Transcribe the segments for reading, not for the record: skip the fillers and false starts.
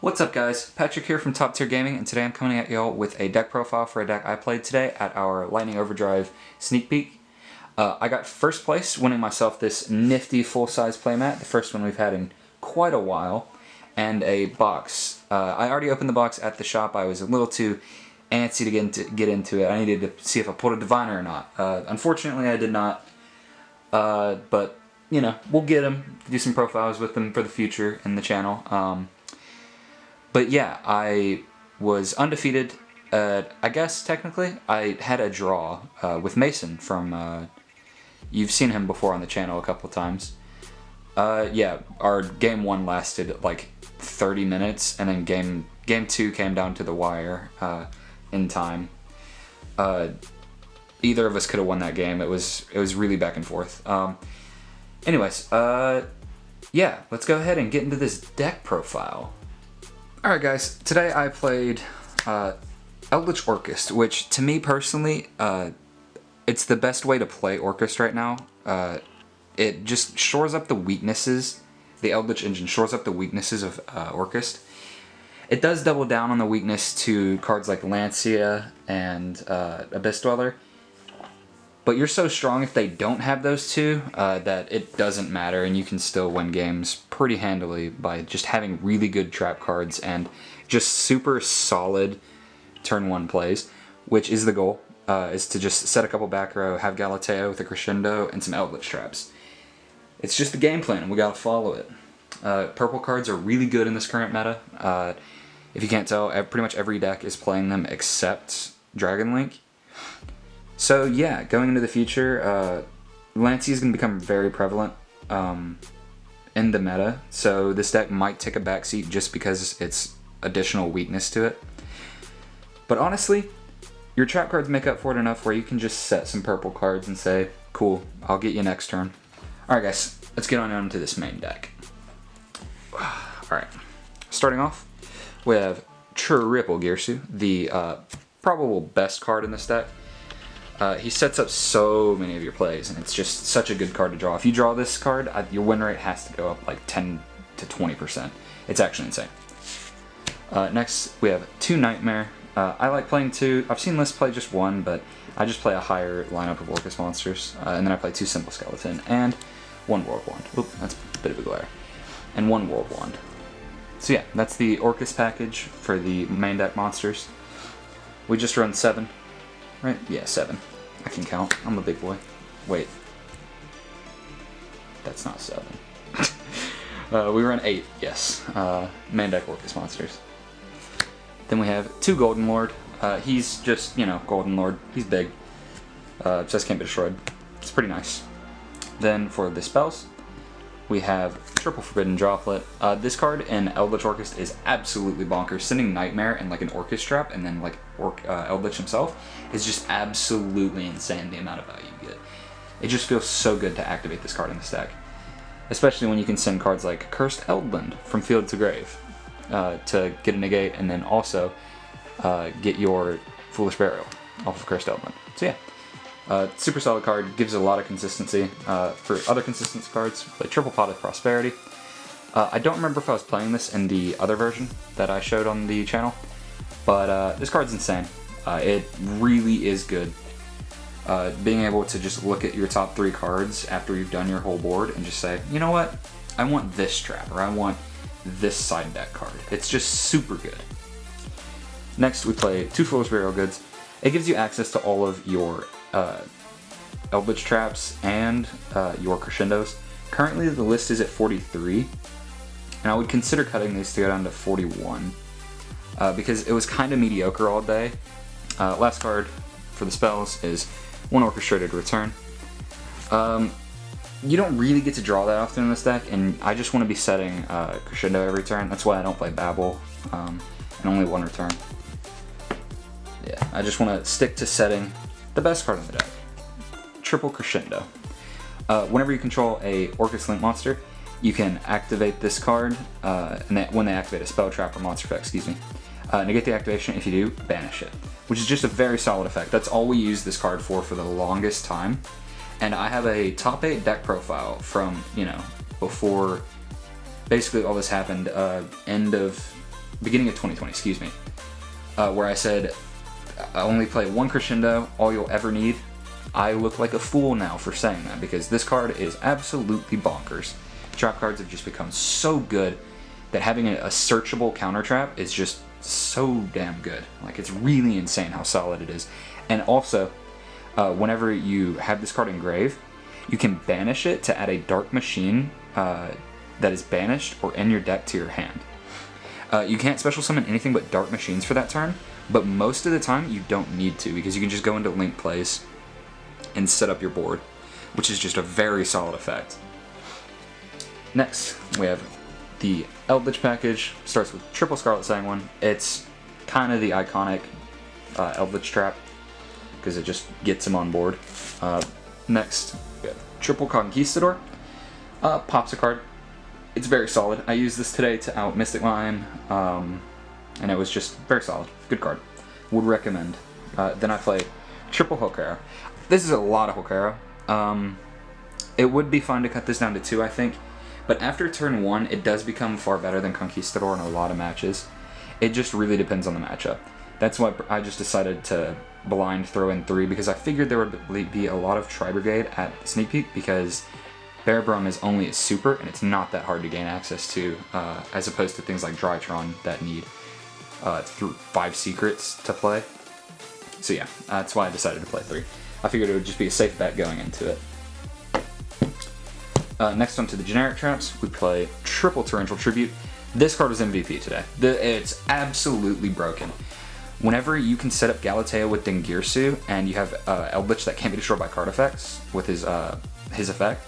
What's up guys, Patrick here from Top Tier Gaming, and today I'm coming at y'all with a deck profile for a deck I played today at our Lightning Overdrive Sneak Peek. I got first place, winning myself this nifty full-size playmat, the first one we've had in quite a while, and a box. I already opened the box at the shop. I was a little too antsy to get into it. I needed to see if I pulled a diviner or not. Unfortunately I did not, but you know, we'll get them, do some profiles with them for the future in the channel. But yeah, I was undefeated. I guess technically I had a draw with Mason from, you've seen him before on the channel a couple times. Yeah, our game 1 lasted like 30 minutes, and then game 2 came down to the wire in time. Either of us could have won that game. It was really back and forth. Anyways, yeah, let's go ahead and get into this deck profile. Alright guys, today I played Eldritch Orcust, which to me personally, it's the best way to play Orcust right now. It just shores up the weaknesses, the Eldritch engine shores up the weaknesses of Orcust. It does double down on the weakness to cards like Galatea and Abyss Dweller, but you're so strong if they don't have those two that it doesn't matter, and you can still win games pretty handily by just having really good trap cards and just super solid turn 1 plays, which is the goal, is to just set a couple back row, have Galatea with a Crescendo, and some Eldritch traps. It's just the game plan, and we gotta follow it. Purple cards are really good in this current meta. If you can't tell, pretty much every deck is playing them except Dragon Link. So yeah, going into the future, Lancey is going to become very prevalent in the meta, so this deck might take a backseat just because it's additional weakness to it. But honestly, your trap cards make up for it enough where you can just set some purple cards and say, cool, I'll get you next turn. Alright guys, let's get on into this main deck. Alright, starting off, we have Triple Girsu, the probable best card in this deck. He sets up so many of your plays, and it's just such a good card to draw. If you draw this card, your win rate has to go up like 10 to 20%. It's actually insane. Next, we have 2 Nightmare. I like playing 2. I've seen lists play just 1, but I just play a higher lineup of Orcust monsters. And then I play 2 Simple Skeleton and 1 World Wand. Oop, that's a bit of a glare. And 1 World Wand. So yeah, that's the Orcust package for the main deck monsters. We just run 7. Right? Yeah, 7. I can count. I'm a big boy. Wait. That's not 7. We run 8, yes. Main deck Orcust monsters. Then we have 2 Golden Lord. He's just, you know, Golden Lord. He's big. Just can't be destroyed. It's pretty nice. Then for the spells, we have Triple Forbidden Droplet. This card in Eldritch Orcust is absolutely bonkers. Sending Nightmare and like an Orcust trap and then like Eldritch himself is just absolutely insane, the amount of value you get. It just feels so good to activate this card in this deck. Especially when you can send cards like Cursed Eldland from Field to Grave to get a negate, and then also get your Foolish Burial off of Cursed Eldland. So yeah. Super solid card, gives a lot of consistency. For other consistency cards, play Triple Pot of Prosperity. I don't remember if I was playing this in the other version that I showed on the channel, but this card's insane. It really is good. Being able to just look at your top 3 cards after you've done your whole board and just say, you know what, I want this trap, or I want this side deck card. It's just super good. Next we play 2 Foolish Burial Goods. It gives you access to all of your Eldritch traps and your Crescendos. Currently the list is at 43, and I would consider cutting these to go down to 41 because it was kind of mediocre all day. Last card for the spells is 1 Orchestrated Return. You don't really get to draw that often in this deck, and I just want to be setting Crescendo every turn. That's why I don't play Babel, and only 1 return. Yeah, I just want to stick to setting the best card in the deck. Triple Crescendo. Whenever you control a Orcust Link monster, you can activate this card, and when they activate a spell, trap, or monster effect, excuse me. Negate the activation. If you do, banish it. Which is just a very solid effect. That's all we use this card for the longest time. And I have a top 8 deck profile from, you know, before basically all this happened, end of beginning of 2020, excuse me, where I said I only play one Crescendo, all you'll ever need. I look like a fool now for saying that because this card is absolutely bonkers. Trap cards have just become so good that having a searchable counter trap is just so damn good. Like, it's really insane how solid it is. And also, whenever you have this card in grave, you can banish it to add a Dark Machine that is banished or in your deck to your hand. You can't special summon anything but Dark Machines for that turn, but most of the time you don't need to because you can just go into Link Plays and set up your board, which is just a very solid effect. Next, we have the Eldritch package. Starts with triple Scarlet Sanguine. It's kind of the iconic Eldritch trap because it just gets him on board. Next, we have triple Conquistador. Pops a card. It's very solid. I used this today to out Mystic Lion, and it was just very solid. Good card. Would recommend. Then I play triple Hokaro. This is a lot of Hokaro. It would be fun to cut this down to 2, I think. But after turn 1, it does become far better than Conquistador in a lot of matches. It just really depends on the matchup. That's why I just decided to blind throw in 3, because I figured there would be a lot of Tri-Brigade at Sneak Peek, because Bearbrum is only a super, and it's not that hard to gain access to, as opposed to things like Drytron that need through 5 secrets to play. So yeah, that's why I decided to play 3. I figured it would just be a safe bet going into it. Next on to the generic traps, we play triple Torrential Tribute. This card was MVP today. It's absolutely broken. Whenever you can set up Galatea with Dengirsu and you have Eldritch that can't be destroyed by card effects with his effect,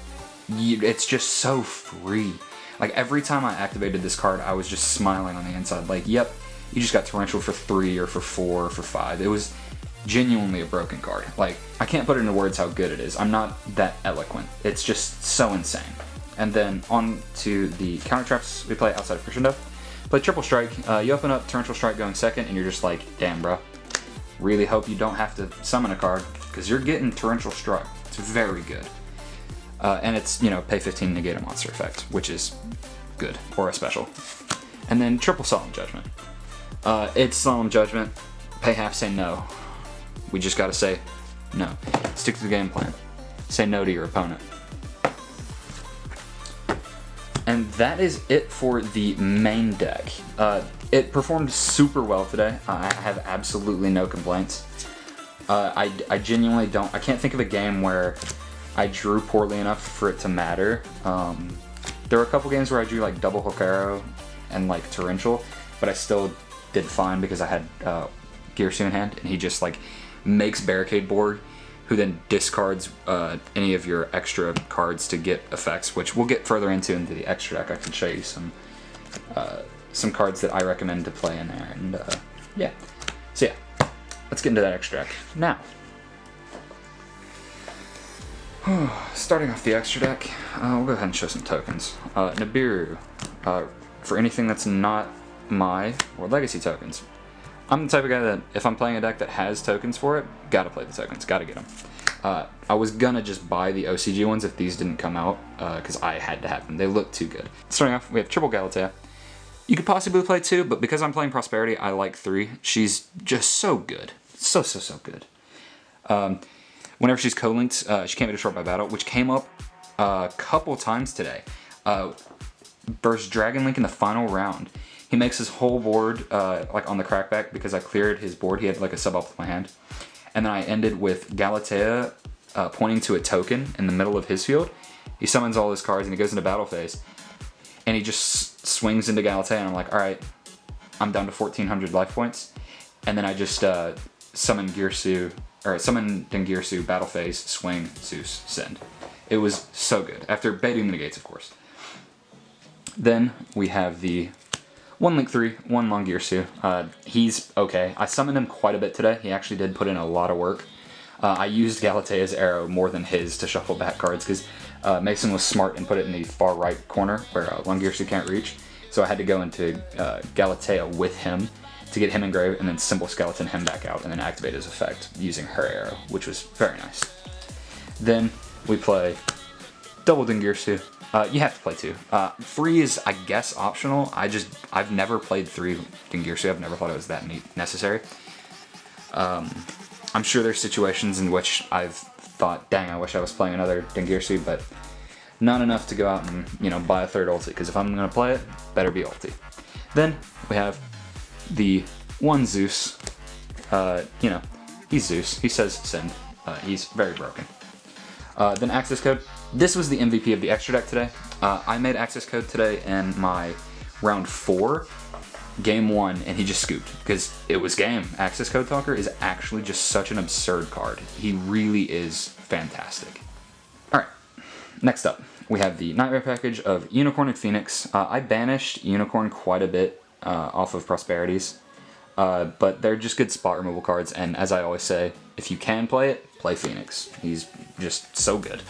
it's just so free. Like, every time I activated this card, I was just smiling on the inside. Like, yep, you just got Torrential for 3 or for 4 or for 5. It was genuinely a broken card. Like, I can't put it into words how good it is. I'm not that eloquent. It's just so insane. And then on to the counter traps we play outside of Crescendo. Play Triple Strike. You open up Torrential Strike going second, and you're just like, damn, bro. Really hope you don't have to summon a card, because you're getting Torrential Strike. It's very good. And it's, you know, pay 15, negate a monster effect, which is good, or a special. And then triple Solemn Judgment. It's Solemn Judgment. Pay half, say no. We just gotta say no. Stick to the game plan. Say no to your opponent. And that is it for the main deck. It performed super well today. I have absolutely no complaints. I genuinely don't. I can't think of a game where I drew poorly enough for it to matter. There were a couple games where I drew like double Hokaro and like Torrential, but I still did fine because I had Gearsu in hand, and he just like makes Barricade board, who then discards any of your extra cards to get effects, which we'll get further into the extra deck. I can show you some cards that I recommend to play in there, and yeah. So yeah, let's get into that extra deck now. Starting off the extra deck, we'll go ahead and show some tokens. Nibiru, for anything that's not my or legacy tokens. I'm the type of guy that if I'm playing a deck that has tokens for it, gotta play the tokens, gotta get them. I was gonna just buy the OCG ones if these didn't come out, because I had to have them. They look too good. Starting off, we have triple Galatea. You could possibly play 2, but because I'm playing Prosperity, I like 3. She's just so good. So good. Whenever she's co-linked, she can't be destroyed by battle, which came up a couple times today. Versus Dragon Link in the final round. He makes his whole board like on the crackback because I cleared his board. He had like a sub-optimal hand. And then I ended with Galatea pointing to a token in the middle of his field. He summons all his cards and he goes into battle phase. And he just swings into Galatea and I'm like, alright, I'm down to 1400 life points. And then I just summon Dengirsu, battle phase, swing, Zeus, send. It was so good. After baiting the negates, of course. Then we have the 1 Link 3, 1 Longirsu. He's okay. I summoned him quite a bit today. He actually did put in a lot of work. I used Galatea's arrow more than his to shuffle back cards because Mason was smart and put it in the far right corner where Longirsu can't reach. So I had to go into Galatea with him to get him engraved and then Symbol Skeleton him back out and then activate his effect using her arrow, which was very nice. Then we play double Dengirsu. You have to play 2. 3 is, I guess, optional. I've never played 3 Dingirsu. I've never thought it was that necessary. I'm sure there's situations in which I've thought, dang, I wish I was playing another Dingirsu, but not enough to go out and, you know, buy a third ulti, because if I'm going to play it, better be ulti. Then we have the one Zeus. You know, he's Zeus. He says send. He's very broken. Then access code. This was the MVP of the extra deck today. I made access code today in my round 4, game 1, and he just scooped because it was game. Access code talker is actually just such an absurd card. He really is fantastic. All right, next up we have the Nightmare package of Unicorn and Phoenix. I banished Unicorn quite a bit off of Prosperities, but they're just good spot removal cards, and as I always say, if you can play it, play Phoenix. He's just so good.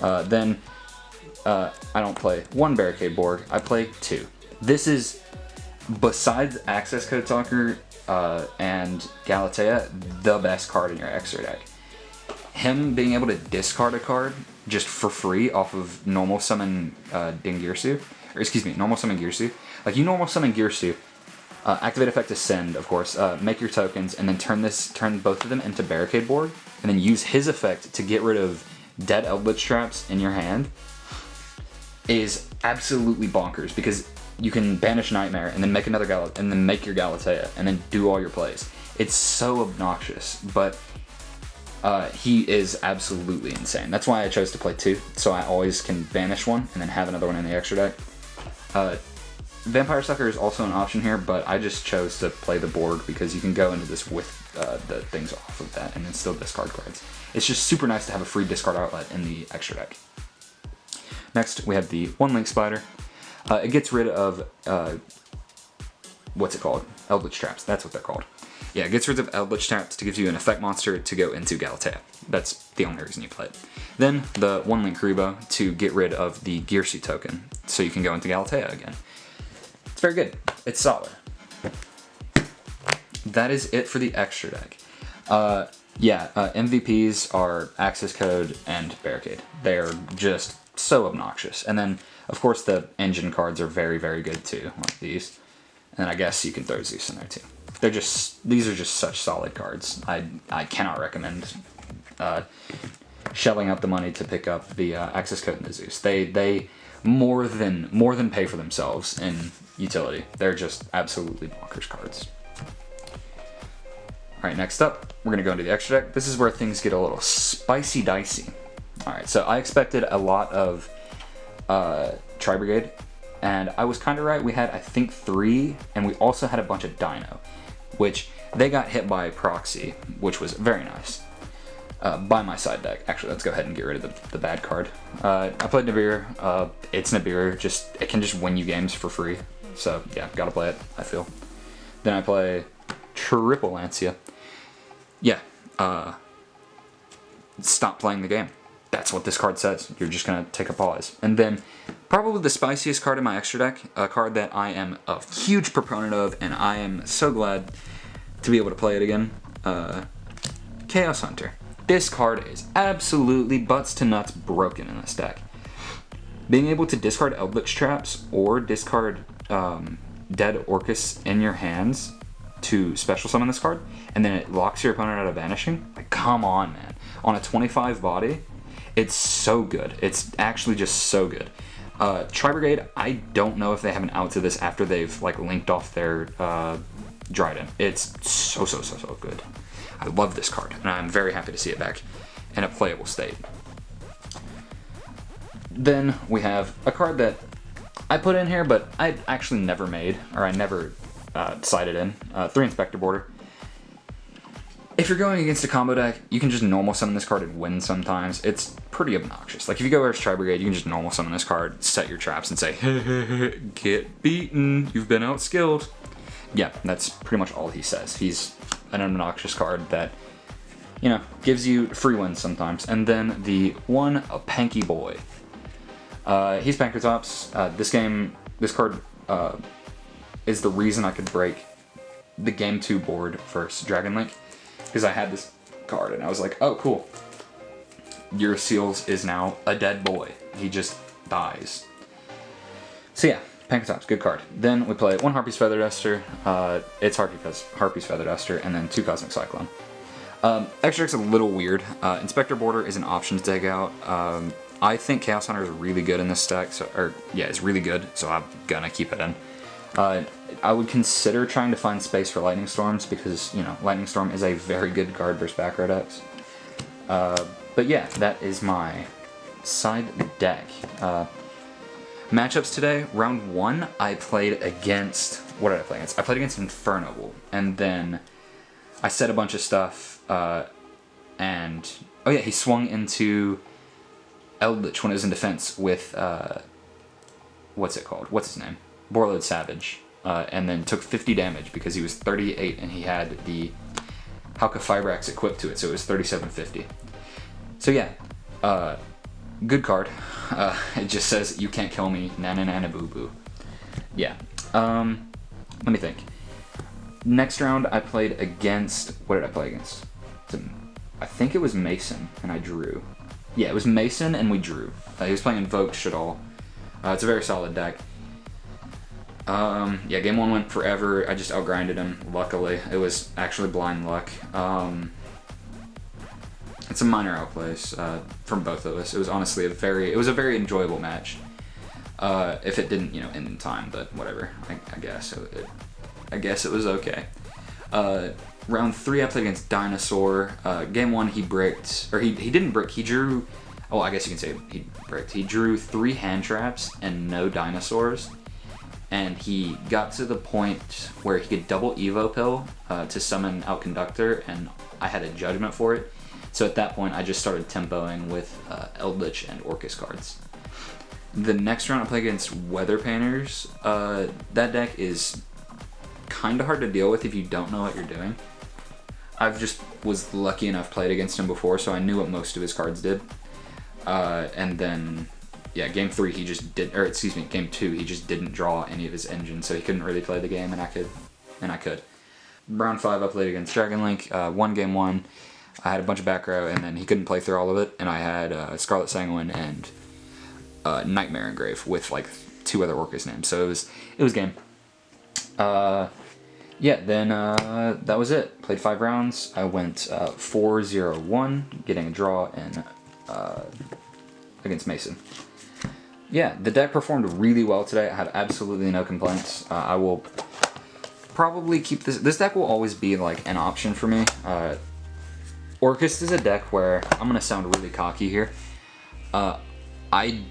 Then I don't play 1 Barricade Borg, I play 2. This is, besides Access Code Talker and Galatea, the best card in your extra deck. Him being able to discard a card just for free off of normal summon Dingirsu, or excuse me, normal summon Girsu. Like, you normal summon Girsu, activate effect to send, of course, make your tokens, and then turn both of them into Barricade Borg, and then use his effect to get rid of dead Eldritch Traps in your hand, is absolutely bonkers, because you can banish Nightmare and then make another and then make your Galatea and then do all your plays. It's so obnoxious, but he is absolutely insane. That's why I chose to play 2, so I always can banish one and then have another one in the extra deck. Vampire Sucker is also an option here, but I just chose to play the Borg because you can go into this with the things off of that and then still discard cards. It's just super nice to have a free discard outlet in the extra deck. Next, we have the 1 Link Spider. It gets rid of, what's it called? Eldritch Traps, that's what they're called. Yeah, it gets rid of Eldritch Traps to give you an effect monster to go into Galatea. That's the only reason you play it. Then the 1 Link Karibo to get rid of the Girsu token, so you can go into Galatea again. It's very good. It's solid. That is it for the extra deck. MVPs are Access Code and Barricade. They're just so obnoxious. And then, of course, the engine cards are very, very good too, like these. And I guess you can throw Zeus in there too. These are just such solid cards. I cannot recommend shelling out the money to pick up the Access Code and the Zeus. They more than pay for themselves in utility. They're just absolutely bonkers cards. Alright, next up, we're going to go into the extra deck. This is where things get a little spicy dicey. Alright, so I expected a lot of Tri Brigade, and I was kind of right. We had, I think, 3, and we also had a bunch of Dino, which they got hit by Proxy, which was very nice. By my side deck. Actually, let's go ahead and get rid of the bad card. I played Nibiru. It's Nibiru. It can just win you games for free. So, yeah, gotta play it, I feel. Then I play Triple Lancia. Yeah, stop playing the game. That's what this card says. You're just gonna take a pause. And then, probably the spiciest card in my extra deck, a card that I am a huge proponent of, and I am so glad to be able to play it again, Chaos Hunter. This card is absolutely butts to nuts broken in this deck. Being able to discard Eldritch Traps or discard dead Orcust in your hands to special summon this card, and then it locks your opponent out of vanishing, like, come on, man. On a 25 body, it's so good. It's actually just so good. Tri Brigade, I don't know if they have an out to this after they've like linked off their Dryden. It's so good. I love this card, and I'm very happy to see it back in a playable state. Then we have a card that I put in here, but I actually never made, or I never sided in, 3 Inspector Border. If you're going against a combo deck, you can just normal summon this card and win sometimes. It's pretty obnoxious. Like, if you go versus Tri Brigade, you can just normal summon this card, set your traps, and say, get beaten, you've been outskilled. Yeah, that's pretty much all he says. He's an obnoxious card that, you know, gives you free wins sometimes. And then the one, a Panky Boy. He's Pankratops. This card is the reason I could break the Game 2 board versus Dragon Link. Because I had this card and I was like, oh, cool. Your Seals is now a dead boy. He just dies. So yeah, Pancratops, good card. Then we play 1 Harpy's Feather Duster. It's Harpy's Feather Duster, and then 2 Cosmic Cyclone. Extract's a little weird. Inspector Border is an option to take out. I think Chaos Hunter is really good in this stack, it's really good, so I'm gonna keep it in. I would consider trying to find space for Lightning Storms because, you know, Lightning Storm is a very good card versus back row decks. But yeah, that is my side deck. Matchups today, round 1, I played against, what did I play against? I played against Infernoble, and then I said a bunch of stuff, and, oh yeah, he swung into Eldritch when it was in defense with, what's it called? What's his name? Borreload Savage, and then took 50 damage because he was 38 and he had the Hauka Fibrax equipped to it, so it was 3750. So yeah, good card. It just says, you can't kill me, na boo boo. Yeah, let me think. Next round I played against, what did I play against? I think it was Mason, and I drew. Yeah, it was Mason, and we drew. He was playing Invoked Shaddoll. It's a very solid deck. Yeah, game 1 went forever. I just outgrinded him, luckily. It was actually blind luck. It's a minor outplays from both of us. It was honestly a very enjoyable match. If it didn't, you know, end in time, but whatever. I guess it was okay. Round 3 I played against Dinosaur. Game 1 he bricked, or he didn't brick, he drew, oh I guess you can say he bricked. He drew 3 hand traps and no dinosaurs. And he got to the point where he could double Evo Pill to summon out Conductor, and I had a Judgment for it. So at that point, I just started tempoing with Eldritch and Orcust cards. The next round I play against Weather Painters. That deck is kind of hard to deal with if you don't know what you're doing. I've just was lucky enough played against him before, so I knew what most of his cards did. And then, yeah, game 3 he just did, or excuse me, game 2 he just didn't draw any of his engines, so he couldn't really play the game, and I could. Round 5 I played against Dragon Link. Won game 1. I had a bunch of back row, and then he couldn't play through all of it, and I had Scarlet Sanguine and Nightmare Engrave with like 2 other Orcust names, so it was game. Yeah, then that was it. Played 5 rounds. I went 4-0-1, getting a draw in against Mason. Yeah, the deck performed really well today. I had absolutely no complaints. I will probably keep this. This deck will always be like an option for me. Orcust is a deck where, I'm going to sound really cocky here, I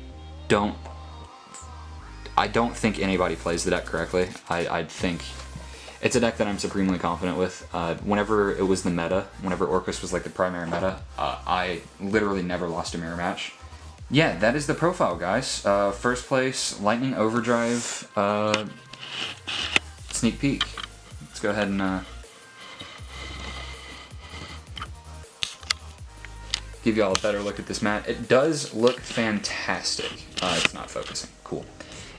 don't think anybody plays the deck correctly. I think it's a deck that I'm supremely confident with. Whenever it was the meta, whenever Orcust was like the primary meta, I literally never lost a mirror match. Yeah, that is the profile, guys. First place, Lightning Overdrive Sneak Peek. Let's go ahead and give you all a better look at this mat. It does look fantastic. It's not focusing. Cool.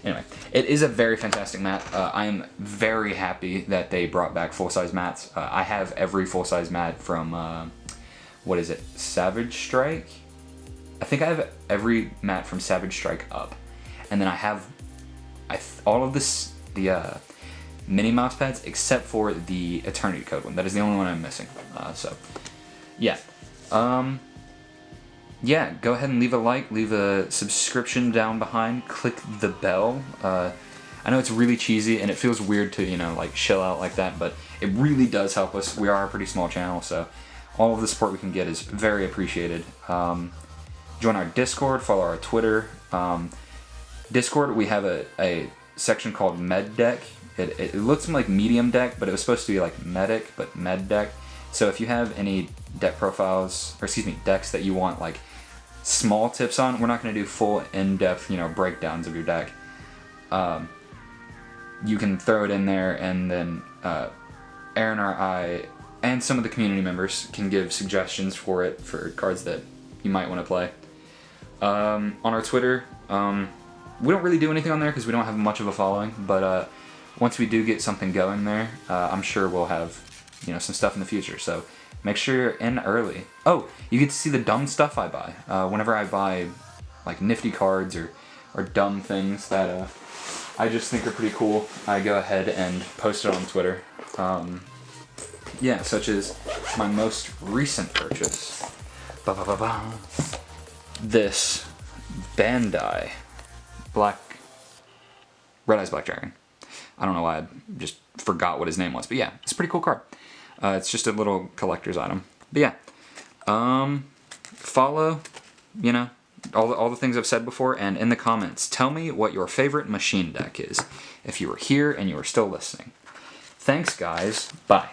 Anyway, it is a very fantastic mat. I am very happy that they brought back full-size mats. I have every full-size mat from, what is it, Savage Strike? I think I have every mat from Savage Strike up. And then I have all of the mini mouse pads except for the Eternity Code one. That is the only one I'm missing. So, yeah. Yeah, go ahead and leave a like, leave a subscription down behind, click the bell. I know it's really cheesy and it feels weird to, you know, like shill out like that, but it really does help us. We are a pretty small channel, so all of the support we can get is very appreciated. Join our Discord, follow our Twitter. Discord, we have a section called Med Deck. It looks like Medium Deck, but it was supposed to be like Medic, but Med Deck. So if you have any deck profiles, or excuse me, decks that you want like small tips on, we're not going to do full in-depth, you know, breakdowns of your deck. You can throw it in there, and then Aaron or I and some of the community members can give suggestions for it, for cards that you might want to play. On our Twitter, we don't really do anything on there because we don't have much of a following, but once we do get something going there, I'm sure we'll have, you know, some stuff in the future, so make sure you're in early. Oh, you get to see the dumb stuff I buy. Whenever I buy like nifty cards or or dumb things that I just think are pretty cool, I go ahead and post it on Twitter. Yeah, such as my most recent purchase. This Bandai Red Eyes Black Dragon. I don't know why I just forgot what his name was, but yeah, it's a pretty cool card. It's just a little collector's item. But yeah, follow, you know, all the things I've said before, and in the comments, tell me what your favorite machine deck is, if you were here and you are still listening. Thanks, guys. Bye.